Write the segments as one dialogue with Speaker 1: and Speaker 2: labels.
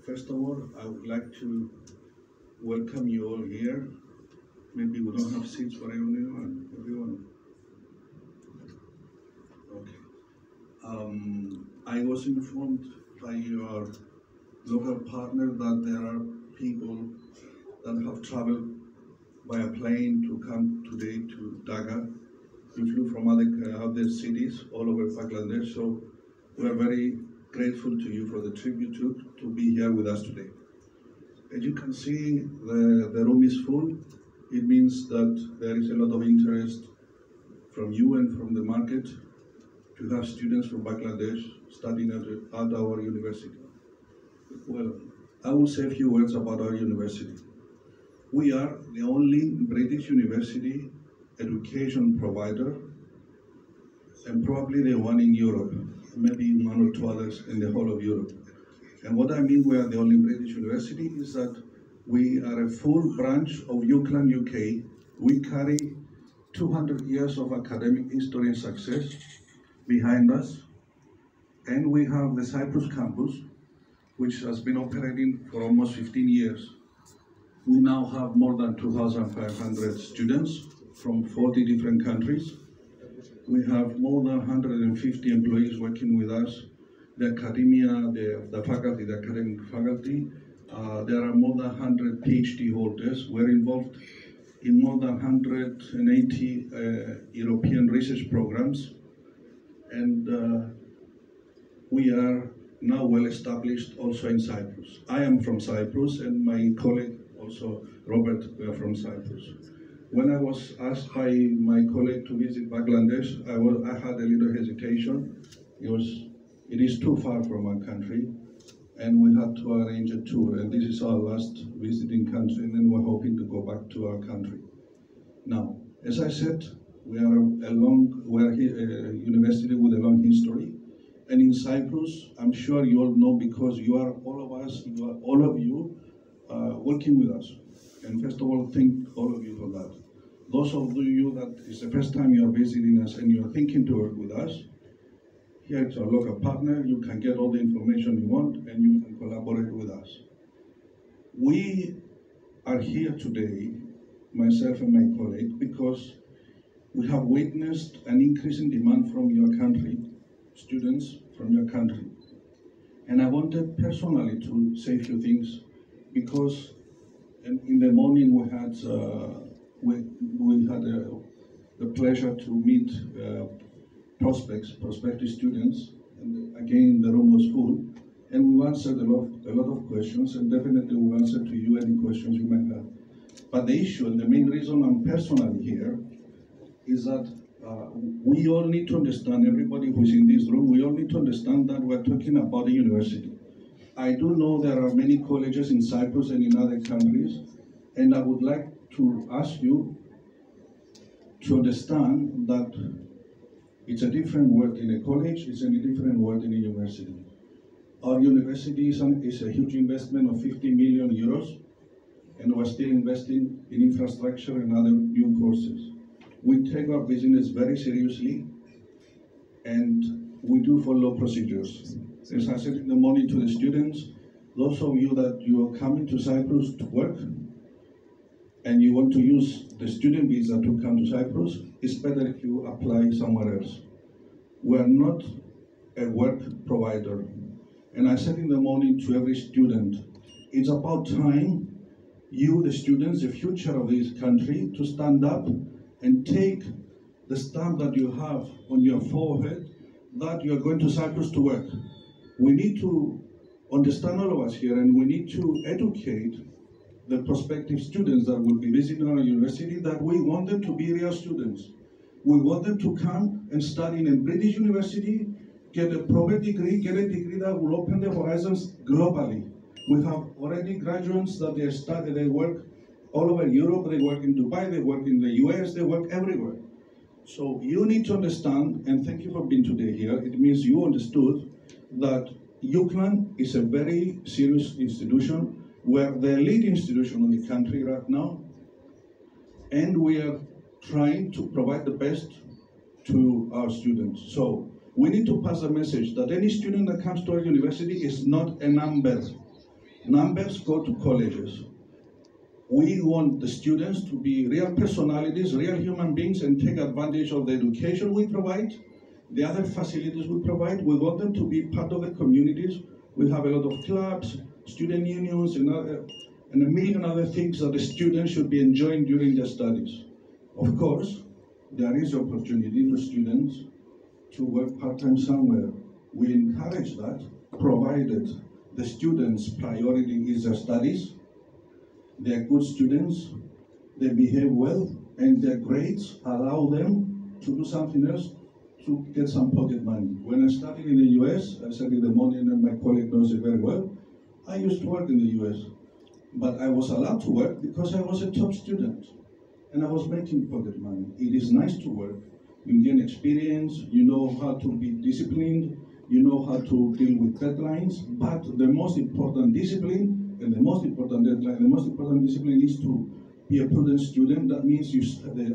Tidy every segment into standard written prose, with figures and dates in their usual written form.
Speaker 1: First of all, I would like to welcome you all here. Maybe we don't have seats for everyone. Okay. I was informed by your local partner that there are people that have traveled by a plane to come today to Dhaka. We flew from other cities all over Bangladesh, so we are very grateful to you for the trip you took to be here with us today. As you can see, the room is full. It means that there is a lot of interest from you and from the market to have students from Bangladesh studying at our university. Well, I will say a few words about our university. We are the only British university education provider and probably the one in Europe, maybe one or two others in the whole of Europe. And what I mean we are the only British university is that we are a full branch of UClan UK. We carry 200 years of academic history and success behind us. And we have the Cyprus campus, which has been operating for almost 15 years. We now have more than 2,500 students from 40 different countries. We have more than 150 employees working with us. The academia, the faculty, the academic faculty, there are more than 100 PhD holders. We're involved in more than 180 European research programs. And we are now well established also in Cyprus. I am from Cyprus and my colleague also, Robert, we are from Cyprus. When I was asked by my colleague to visit Bangladesh, I had a little hesitation. It is too far from our country, and we had to arrange a tour. And this is our last visiting country, and then we're hoping to go back to our country. Now, as I said, we are a university with a long history, and in Cyprus, I'm sure you all know because you are all of us, all of you working with us. And first of all, thank all of you for that. Those of you that it's the first time you are visiting us and you are thinking to work with us, here it's our local partner. You can get all the information you want and you can collaborate with us. We are here today, myself and my colleague, because we have witnessed an increasing demand from your country, students from your country. And I wanted personally to say a few things because in the morning we had the pleasure to meet prospective students, and again the room was full, and we answered a lot of questions, and definitely we'll answer to you any questions you might have. But the issue and the main reason I'm personally here is that we all need to understand, everybody who's in this room, we all need to understand that we're talking about a university. I do know there are many colleges in Cyprus and in other countries, and I would like to ask you to understand that it's a different word in a college, it's a different word in a university. Our university is a huge investment of 50 million euros, and we're still investing in infrastructure and other new courses. We take our business very seriously, and we do follow procedures. As I said in the morning to the students, those of you that you are coming to Cyprus to work, and you want to use the student visa to come to Cyprus, it's better if you apply somewhere else. We are not a work provider. And I said in the morning to every student, it's about time you, the students, the future of this country, to stand up and take the stamp that you have on your forehead that you are going to Cyprus to work. We need to understand, all of us here, and we need to educate the prospective students that will be visiting our university that we want them to be real students. We want them to come and study in a British university, get a proper degree, get a degree that will open their horizons globally. We have already graduates that they work all over Europe, they work in Dubai, they work in the US, they work everywhere. So you need to understand, and thank you for being today here, it means you understood that UClan is a very serious institution. We're the lead institution in the country right now, and we are trying to provide the best to our students. So we need to pass a message that any student that comes to our university is not a number. numbers go to colleges. We want the students to be real personalities, real human beings, and take advantage of the education we provide, the other facilities we provide. We want them to be part of the communities. We have a lot of clubs, student unions, and a million other things that the students should be enjoying during their studies. Of course, there is opportunity for students to work part-time somewhere. We encourage that, provided the students' priority is their studies, they're good students, they behave well, and their grades allow them to do something else to get some pocket money. When I studied in the US, I said in the morning, and my colleague knows it very well, I used to work in the US. But I was allowed to work because I was a top student and I was making pocket money. It is nice to work. You gain experience, you know how to be disciplined, you know how to deal with deadlines, but the most important discipline and the most important deadline, the most important discipline is to be a prudent student. That means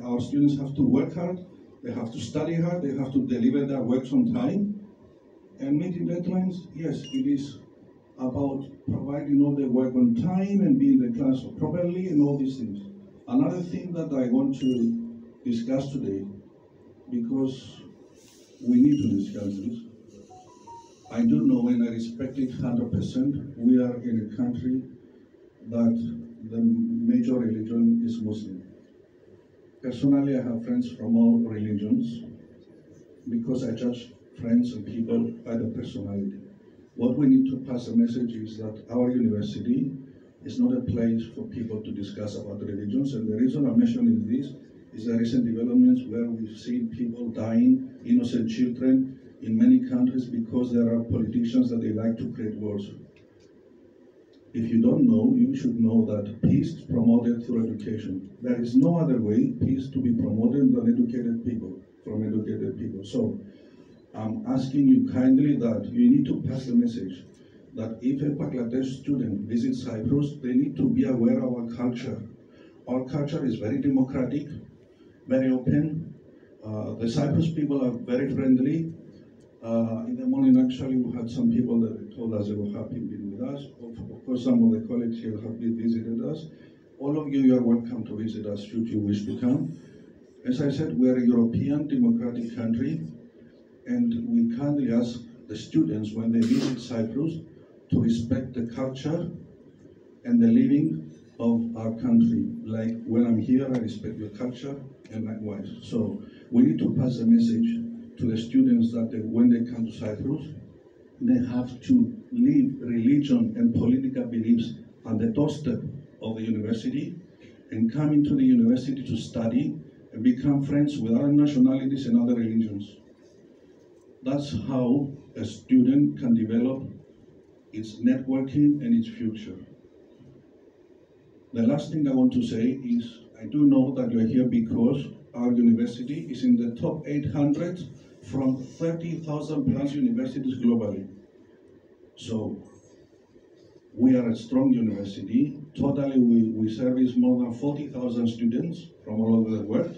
Speaker 1: our students have to work hard, they have to study hard, they have to deliver their works on time. And meeting deadlines, yes, it is about providing all the work on time and being in the class properly and all these things. Another thing that I want to discuss today, because we need to discuss this, I do know and I respect it 100%. We are in a country that the major religion is Muslim. Personally, I have friends from all religions because I judge friends and people by their personality. What we need to pass a message is that our university is not a place for people to discuss about religions, and the reason I'm mentioning this is the recent developments where we've seen people dying, innocent children in many countries because there are politicians that they like to create wars. If you don't know, you should know that peace is promoted through education. There is no other way peace to be promoted than educated people, from educated people. So I'm asking you kindly that you need to pass the message that if a Bangladesh student visits Cyprus, they need to be aware of our culture. Our culture is very democratic, very open. The Cyprus people are very friendly. In the morning, actually, we had some people that told us they were happy being with us. Of course, some of the colleagues here have visited us. All of you are welcome to visit us should you wish to come. As I said, we are a European democratic country, and we kindly ask the students when they visit Cyprus to respect the culture and the living of our country. Like when I'm here, I respect your culture, and likewise. So we need to pass a message to the students that when they come to Cyprus, they have to leave religion and political beliefs on the doorstep of the university and come into the university to study and become friends with other nationalities and other religions. That's how a student can develop its networking and its future. The last thing I want to say is, I do know that you're here because our university is in the top 800 from 30,000 plus universities globally. So we are a strong university. Totally, we service more than 40,000 students from all over the world,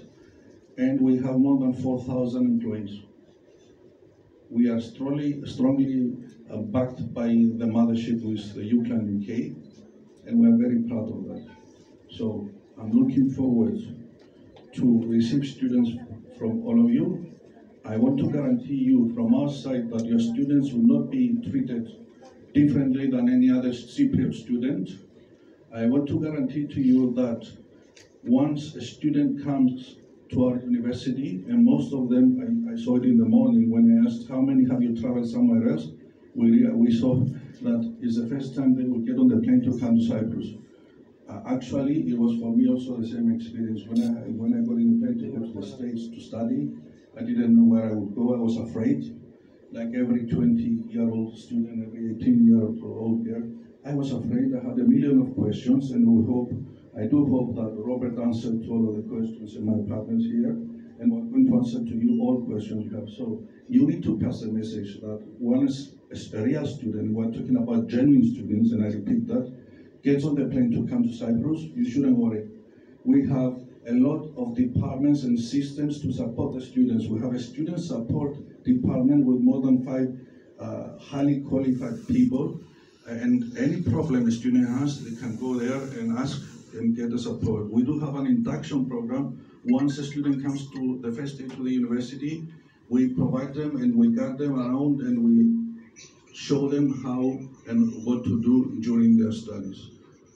Speaker 1: and we have more than 4,000 employees. We are strongly backed by the mothership with the UClan UK, and we are very proud of that. So I'm looking forward to receive students from all of you. I want to guarantee you from our side that your students will not be treated differently than any other Cypriot student. I want to guarantee to you that once a student comes to our university, and most of them, I saw it in the morning when I asked how many have you traveled somewhere else, we saw that it's the first time they will get on the plane to come to Cyprus. Actually, it was for me also the same experience. When I got in the plane to go to the States to study, I didn't know where I would go. I was afraid. Like every 20-year-old student, every 18-year-old girl, I was afraid. I had a million of questions, and I do hope that Robert answered to all of the questions and my partners here, and we're going to answer to you all questions you have. So you need to pass a message that once a real student, we're talking about genuine students, and I repeat that, gets on the plane to come to Cyprus, you shouldn't worry. We have a lot of departments and systems to support the students. We have a student support department with more than 5 highly qualified people And any problem a student has, they can go there and ask and get the support. We do have an induction program. Once a student comes to the first day to the university, we provide them and we guide them around and we show them how and what to do during their studies.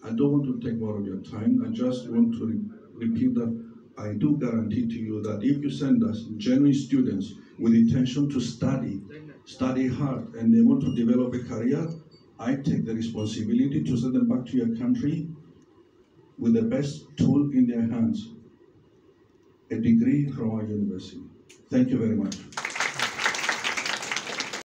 Speaker 1: I don't want to take more of your time. I just want to repeat that I do guarantee to you that if you send us genuine students with intention to study hard, and they want to develop a career, I take the responsibility to send them back to your country with the best tool in their hands, a degree from our university. Thank you very much.